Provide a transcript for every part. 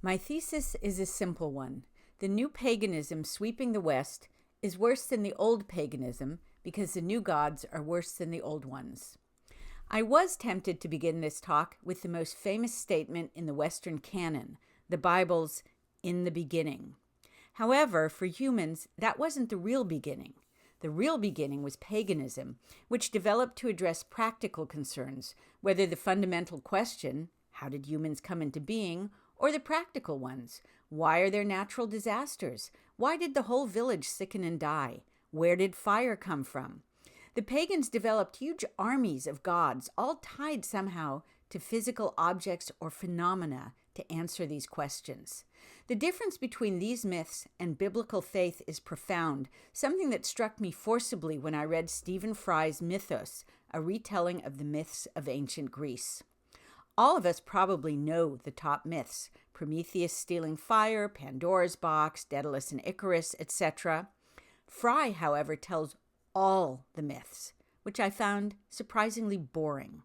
My thesis is a simple one. The new paganism sweeping the West is worse than the old paganism because the new gods are worse than the old ones. I was tempted to begin this talk with the most famous statement in the Western canon, the Bible's "in the beginning." However, for humans, that wasn't the real beginning. The real beginning was paganism, which developed to address practical concerns, whether the fundamental question, how did humans come into being, or the practical ones, why are there natural disasters? Why did the whole village sicken and die? Where did fire come from? The pagans developed huge armies of gods, all tied somehow to physical objects or phenomena to answer these questions. The difference between these myths and biblical faith is profound, something that struck me forcibly when I read Stephen Fry's Mythos, a retelling of the myths of ancient Greece. All of us probably know the top myths: Prometheus stealing fire, Pandora's box, Daedalus and Icarus, etc. Fry, however, tells all the myths, which I found surprisingly boring.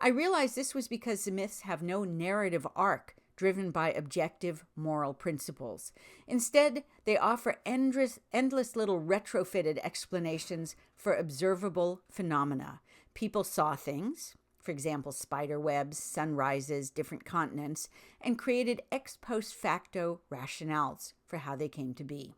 I realized this was because the myths have no narrative arc driven by objective moral principles. Instead, they offer endless little retrofitted explanations for observable phenomena. People saw things, for example, spider webs, sunrises, different continents, and created ex post facto rationales for how they came to be.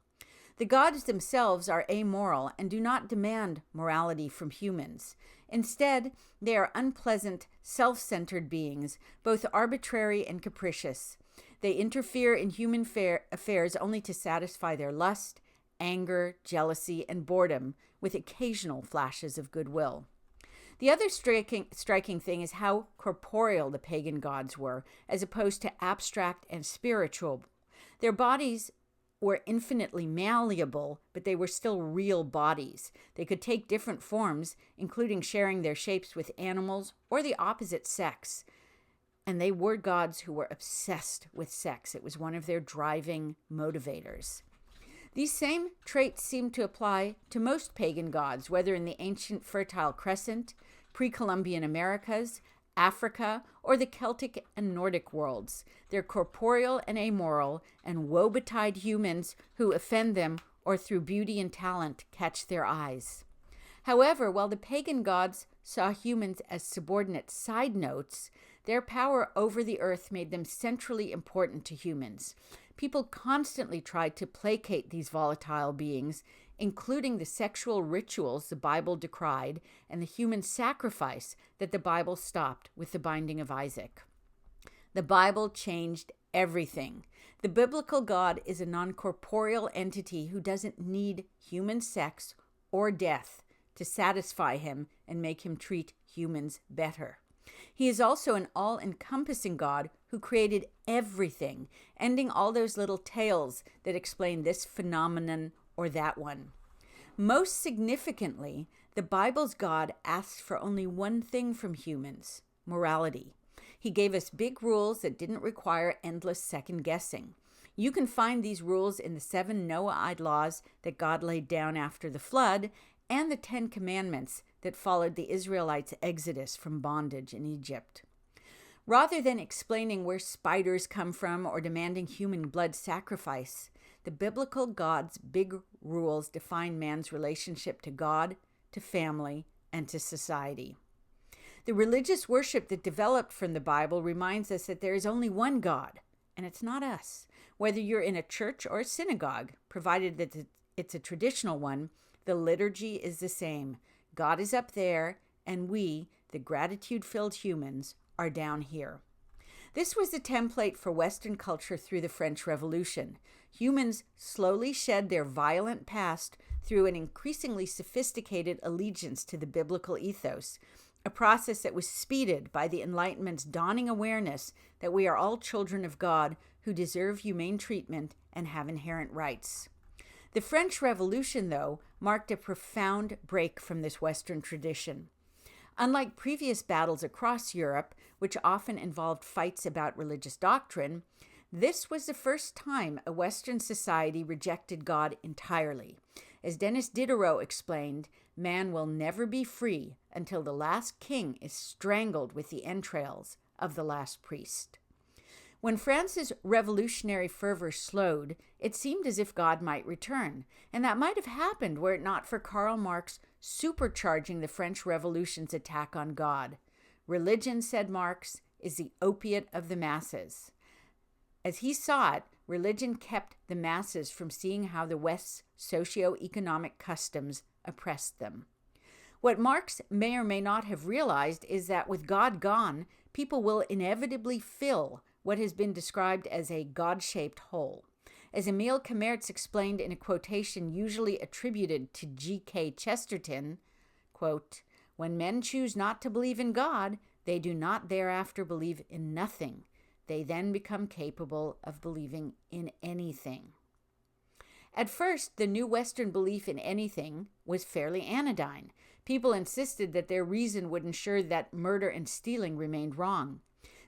The gods themselves are amoral and do not demand morality from humans. Instead, they are unpleasant, self-centered beings, both arbitrary and capricious. They interfere in human affairs only to satisfy their lust, anger, jealousy, and boredom, with occasional flashes of goodwill. The other striking thing is how corporeal the pagan gods were, as opposed to abstract and spiritual. Their bodies were infinitely malleable, but they were still real bodies. They could take different forms, including sharing their shapes with animals or the opposite sex. And they were gods who were obsessed with sex. It was one of their driving motivators. These same traits seem to apply to most pagan gods, whether in the ancient Fertile Crescent, pre-Columbian Americas, Africa, or the Celtic and Nordic worlds. They're corporeal and amoral, and woe-betide humans who offend them or through beauty and talent catch their eyes. However, while the pagan gods saw humans as subordinate side notes, their power over the earth made them centrally important to humans. People constantly tried to placate these volatile beings, including the sexual rituals the Bible decried and the human sacrifice that the Bible stopped with the binding of Isaac. The Bible changed everything. The biblical God is a non-corporeal entity who doesn't need human sex or death to satisfy him and make him treat humans better. He is also an all-encompassing God who created everything, ending all those little tales that explain this phenomenon or that one. Most significantly, the Bible's God asks for only one thing from humans: morality. He gave us big rules that didn't require endless second-guessing. You can find these rules in the 7 Noahide laws that God laid down after the flood and the 10 Commandments that followed the Israelites' exodus from bondage in Egypt. Rather than explaining where spiders come from or demanding human blood sacrifice, the biblical God's big rules define man's relationship to God, to family, and to society. The religious worship that developed from the Bible reminds us that there is only one God, and it's not us. Whether you're in a church or a synagogue, provided that it's a traditional one, the liturgy is the same. God is up there, and we, the gratitude-filled humans, are down here. This was the template for Western culture through the French Revolution. Humans slowly shed their violent past through an increasingly sophisticated allegiance to the biblical ethos, a process that was speeded by the Enlightenment's dawning awareness that we are all children of God who deserve humane treatment and have inherent rights. The French Revolution, though, marked a profound break from this Western tradition. Unlike previous battles across Europe, which often involved fights about religious doctrine, this was the first time a Western society rejected God entirely. As Denis Diderot explained, man will never be free until the last king is strangled with the entrails of the last priest. When France's revolutionary fervor slowed, it seemed as if God might return, and that might have happened were it not for Karl Marx supercharging the French Revolution's attack on God. Religion, said Marx, is the opiate of the masses. As he saw it, religion kept the masses from seeing how the West's socio-economic customs oppressed them. What Marx may or may not have realized is that with God gone, people will inevitably fill what has been described as a God-shaped hole. As Emil Kamertz explained in a quotation usually attributed to G.K. Chesterton, quote, "When men choose not to believe in God, they do not thereafter believe in nothing. They then become capable of believing in anything." At first, the new Western belief in anything was fairly anodyne. People insisted that their reason would ensure that murder and stealing remained wrong.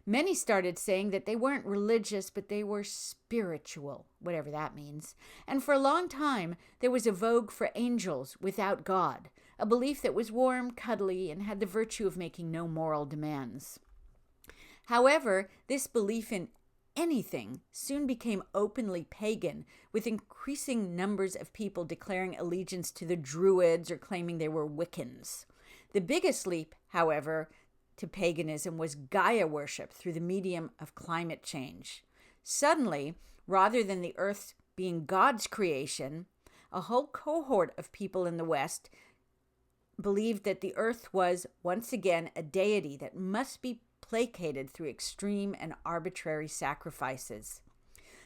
Many started saying that they weren't religious, but they were spiritual, whatever that means. And for a long time, there was a vogue for angels without God, a belief that was warm, cuddly, and had the virtue of making no moral demands. However, this belief in anything soon became openly pagan, with increasing numbers of people declaring allegiance to the Druids or claiming they were Wiccans. The biggest leap, however, to paganism was Gaia worship through the medium of climate change. Suddenly, rather than the earth being God's creation, a whole cohort of people in the West believed that the earth was once again a deity that must be placated through extreme and arbitrary sacrifices.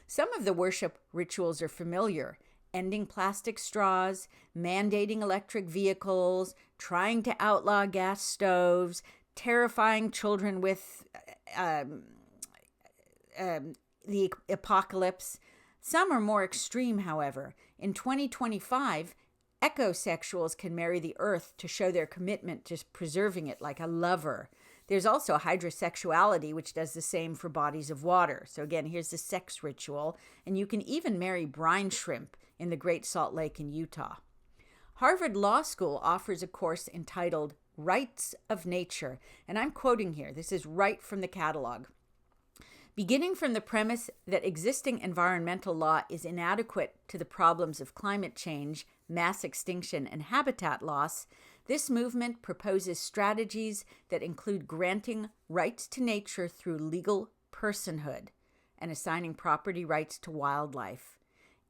Some of the worship rituals are familiar: ending plastic straws, mandating electric vehicles, trying to outlaw gas stoves, terrifying children with the apocalypse. Some are more extreme, however. In 2025, ecosexuals can marry the earth to show their commitment to preserving it like a lover. There's also hydrosexuality, which does the same for bodies of water. So again, here's the sex ritual, and you can even marry brine shrimp in the Great Salt Lake in Utah. Harvard Law School offers a course entitled Rights of Nature, and I'm quoting here. This is right from the catalog. Beginning from the premise that existing environmental law is inadequate to the problems of climate change, mass extinction, and habitat loss, this movement proposes strategies that include granting rights to nature through legal personhood and assigning property rights to wildlife.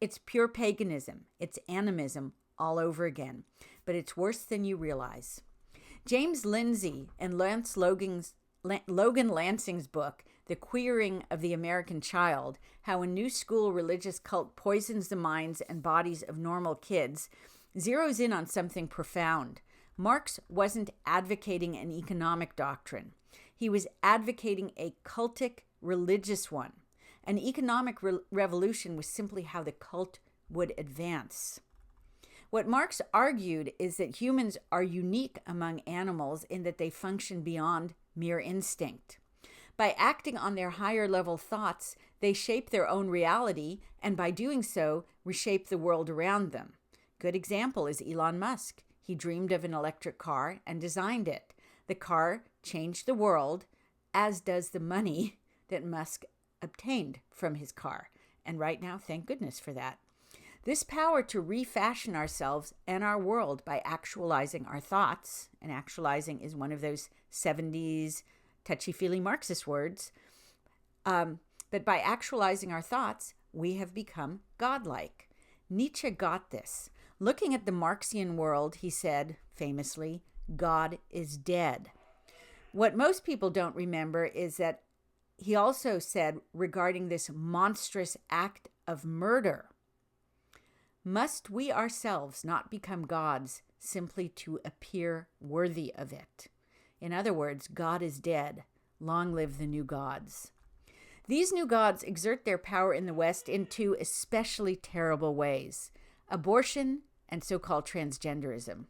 It's pure paganism. It's animism all over again, but it's worse than you realize. James Lindsay and Logan Lansing's book, The Queering of the American Child, How a New School Religious Cult Poisons the Minds and Bodies of Normal Kids, zeroes in on something profound. Marx wasn't advocating an economic doctrine. He was advocating a cultic religious one. An economic revolution was simply how the cult would advance. What Marx argued is that humans are unique among animals in that they function beyond mere instinct. By acting on their higher level thoughts, they shape their own reality, and by doing so, reshape the world around them. Good example is Elon Musk. He dreamed of an electric car and designed it. The car changed the world, as does the money that Musk obtained from his car. And right now, thank goodness for that. This power to refashion ourselves and our world by actualizing our thoughts, and actualizing is one of those 70s touchy-feely Marxist words, but by actualizing our thoughts, we have become godlike. Nietzsche got this. Looking at the Marxian world, he said, famously, God is dead. What most people don't remember is that he also said regarding this monstrous act of murder, must we ourselves not become gods simply to appear worthy of it? In other words, God is dead. Long live the new gods. These new gods exert their power in the West in two especially terrible ways: abortion and so-called transgenderism.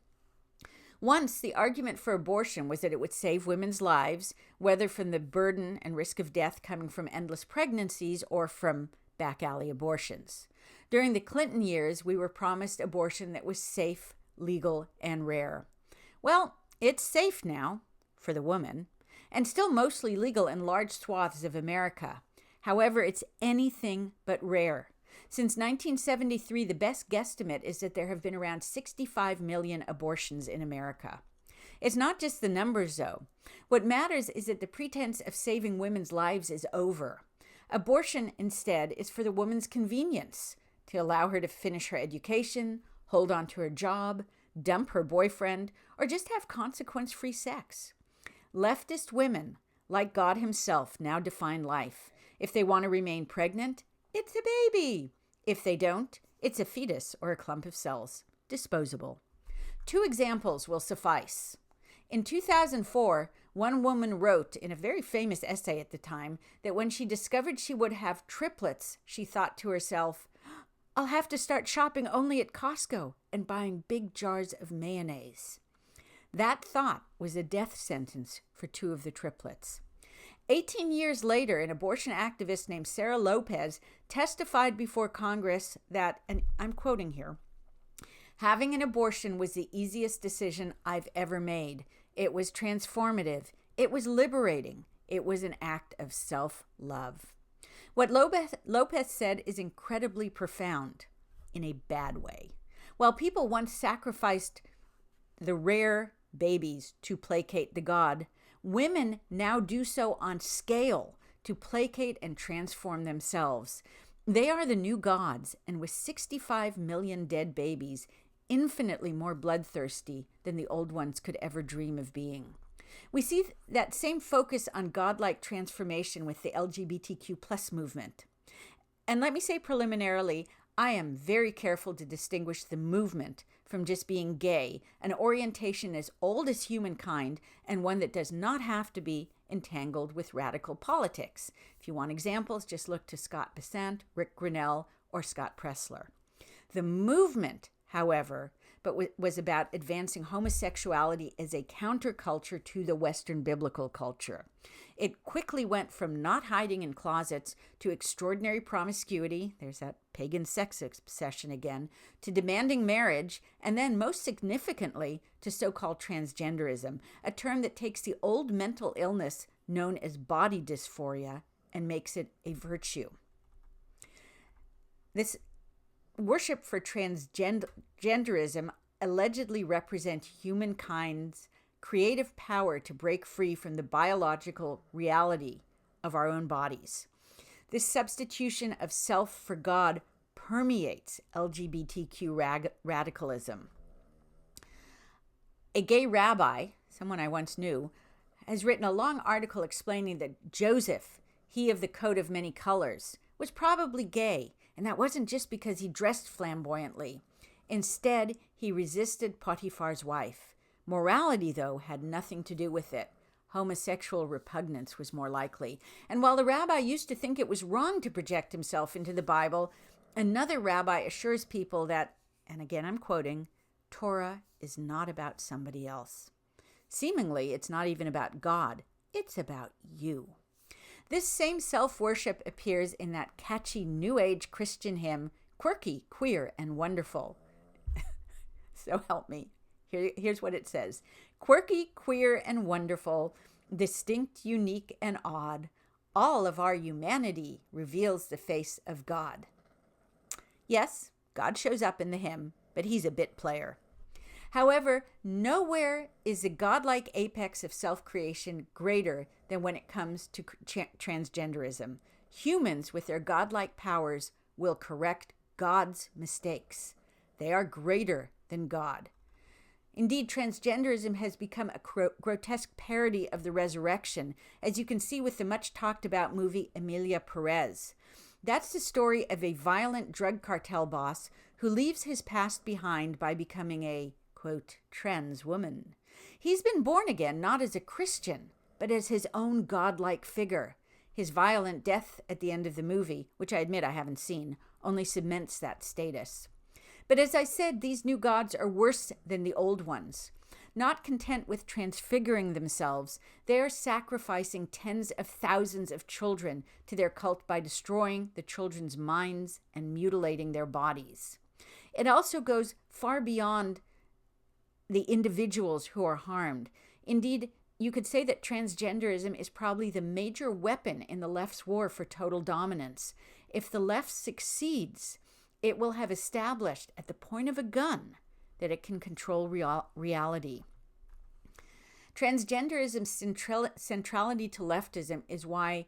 Once, the argument for abortion was that it would save women's lives, whether from the burden and risk of death coming from endless pregnancies or from back alley abortions. During the Clinton years, we were promised abortion that was safe, legal, and rare. Well, it's safe now, for the woman, and still mostly legal in large swaths of America. However, it's anything but rare. Since 1973, the best guesstimate is that there have been around 65 million abortions in America. It's not just the numbers, though. What matters is that the pretense of saving women's lives is over. Abortion, instead, is for the woman's convenience, to allow her to finish her education, hold on to her job, dump her boyfriend, or just have consequence-free sex. Leftist women, like God himself, now define life. If they want to remain pregnant, it's a baby. If they don't, it's a fetus or a clump of cells, disposable. 2 examples will suffice. In 2004, one woman wrote in a very famous essay at the time that when she discovered she would have triplets, she thought to herself, I'll have to start shopping only at Costco and buying big jars of mayonnaise. That thought was a death sentence for 2 of the triplets. 18 years later, an abortion activist named Sarah Lopez testified before Congress that, and I'm quoting here, having an abortion was the easiest decision I've ever made. It was transformative. It was liberating. It was an act of self-love. What Lopez said is incredibly profound in a bad way. While people once sacrificed the rare babies to placate the god, women now do so on scale to placate and transform themselves. They are the new gods, and with 65 million dead babies, infinitely more bloodthirsty than the old ones could ever dream of being. We see that same focus on godlike transformation with the LGBTQ+ movement. And let me say preliminarily, I am very careful to distinguish the movement from just being gay, an orientation as old as humankind and one that does not have to be entangled with radical politics. If you want examples, just look to Scott Bessant, Rick Grinnell, or Scott Pressler. The movement, however, was about advancing homosexuality as a counterculture to the Western biblical culture. It quickly went from not hiding in closets to extraordinary promiscuity, there's that pagan sex obsession again, to demanding marriage, and then most significantly to so-called transgenderism, a term that takes the old mental illness known as body dysphoria and makes it a virtue. This worship for transgenderism allegedly represents humankind's creative power to break free from the biological reality of our own bodies. This substitution of self for God permeates LGBTQ radicalism. A gay rabbi, someone I once knew, has written a long article explaining that Joseph, he of the coat of many colors, was probably gay, and that wasn't just because he dressed flamboyantly. Instead, he resisted Potiphar's wife. Morality, though, had nothing to do with it. Homosexual repugnance was more likely. And while the rabbi used to think it was wrong to project himself into the Bible, another rabbi assures people that, and again I'm quoting, Torah is not about somebody else. Seemingly, it's not even about God. It's about you. This same self-worship appears in that catchy New Age Christian hymn, Quirky, Queer, and Wonderful. So help me. Here's what it says. Quirky, queer, and wonderful, distinct, unique, and odd, all of our humanity reveals the face of God. Yes, God shows up in the hymn, but he's a bit player. However, nowhere is the godlike apex of self-creation greater than when it comes to transgenderism. Humans with their godlike powers will correct God's mistakes. They are greater than God. Indeed, transgenderism has become a grotesque parody of the resurrection, as you can see with the much-talked-about movie Emilia Perez. That's the story of a violent drug cartel boss who leaves his past behind by becoming a, quote, trans woman. He's been born again not as a Christian, but as his own godlike figure. His violent death at the end of the movie, which I admit I haven't seen, only cements that status. But as I said, these new gods are worse than the old ones. Not content with transfiguring themselves, they are sacrificing tens of thousands of children to their cult by destroying the children's minds and mutilating their bodies. It also goes far beyond the individuals who are harmed. Indeed, you could say that transgenderism is probably the major weapon in the left's war for total dominance. If the left succeeds, it will have established at the point of a gun that it can control reality. Transgenderism's centrality to leftism is why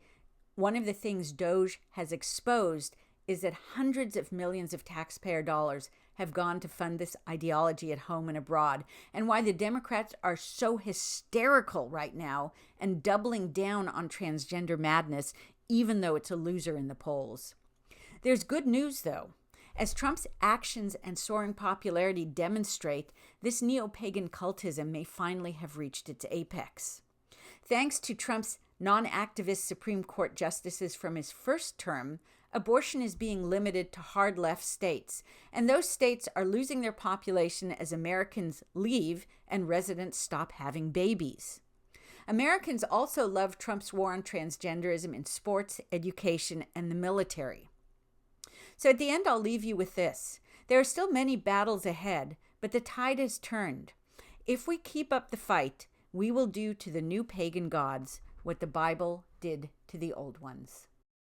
one of the things Doge has exposed is that hundreds of millions of taxpayer dollars have gone to fund this ideology at home and abroad, and why the Democrats are so hysterical right now and doubling down on transgender madness, even though it's a loser in the polls. There's good news, though. As Trump's actions and soaring popularity demonstrate, this neo-pagan cultism may finally have reached its apex. Thanks to Trump's non-activist Supreme Court justices from his first term, abortion is being limited to hard left states, and those states are losing their population as Americans leave and residents stop having babies. Americans also love Trump's war on transgenderism in sports, education, and the military. So at the end, I'll leave you with this. There are still many battles ahead, but the tide has turned. If we keep up the fight, we will do to the new pagan gods what the Bible did to the old ones.